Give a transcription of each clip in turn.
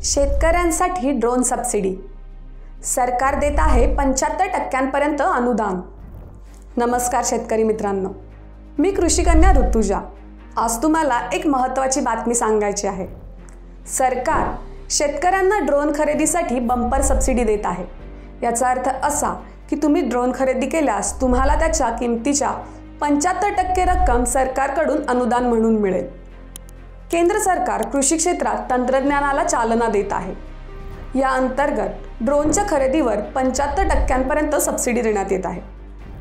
शेतकऱ्यांसाठी drone subsidy सरकार देत आहे 75% अनुदान। नमस्कार शेतकरी मित्रांनो, मी कृषिकन्या ऋतुजा। आज तुम्हाला एक महत्त्वाची बातमी सांगायची आहे। सरकार शेतकऱ्यांना ड्रोन खरेदीसाठी बंपर सबसिडी देत आहे। याचा अर्थ असा की तुम्ही ड्रोन खरेदी केल्यास तुम्हाला त्याच्या किमतीच्या 75% रक्कम सरकारकडून अनुदान म्हणून मिळेल। केंद्र सरकार कृषी क्षेत्रात तंत्रज्ञानाला चालना देत आहे। या अंतर्गत ड्रोनच्या खरेदीवर 75% सबसिडी देण्यात येत आहे।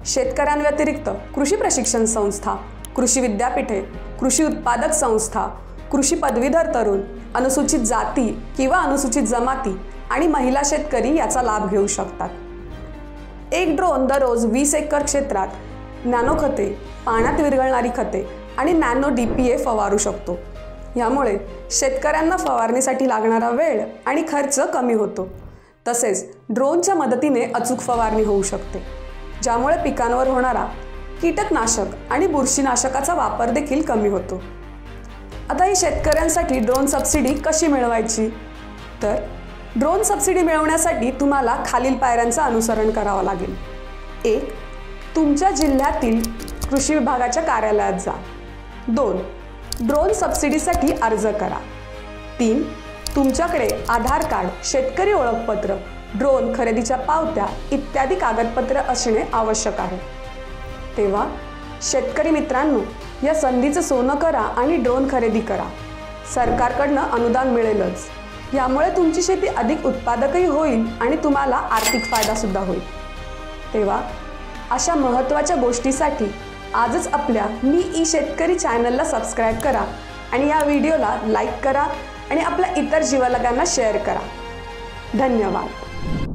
शेतकऱ्यांव्यतिरिक्त कृषी प्रशिक्षण संस्था, कृषी विद्यापीठे, कृषी उत्पादक संस्था, कृषी पदवीधर तरुण, अनुसूचित जाती किंवा अनुसूचित जमाती आणि महिला शेतकरी याचा लाभ घेऊ शकतात। एक ड्रोन दररोज 20 एकर क्षेत्रात नॅनो खते, पाण्यात विरघळणारी खते आणि नॅनो DPA फवारू शकतो। यामुळे शेतकऱ्यांना फवारणीसाठी लागणारा वेळ आणि खर्च कमी होतो। तसेच ड्रोनच्या मदतीने अचूक फवारणी होऊ शकते, ज्यामुळे पिकांवर होणारा कीटकनाशक आणि बुरशीनाशकाचा वापर देखील कमी होतो। आता ही शेतकऱ्यांसाठी ड्रोन सबसिडी कशी मिळवायची? तर ड्रोन सबसिडी मिळवण्यासाठी तुम्हाला खालील पायऱ्यांचं अनुसरण करावं लागेल। 1. तुमच्या जिल्ह्यातील कृषी विभागाच्या कार्यालयात जा। 2. ड्रोन सबसिडीसाठी अर्ज करा। 3. तुमच्याकडे आधार कार्ड, शेतकरी ओळखपत्र, ड्रोन खरेदीच्या पावत्या इत्यादी कागदपत्रे असणे आवश्यक आहे। तेव्हा शेतकरी मित्रांनो, या संधीचं सोनं करा आणि ड्रोन खरेदी करा। सरकारकडनं अनुदान मिळेलच। यामुळे तुमची शेती अधिक उत्पादकही होईल आणि तुम्हाला आर्थिक फायदा सुद्धा होईल। तेव्हा अशा महत्त्वाच्या गोष्टीसाठी आजच आपल्या मी ई शेतकरी चॅनलला सबस्क्राईब करा आणि या व्हिडिओला लाईक करा आणि आपल्या इतर जीवलगांना शेअर करा। धन्यवाद।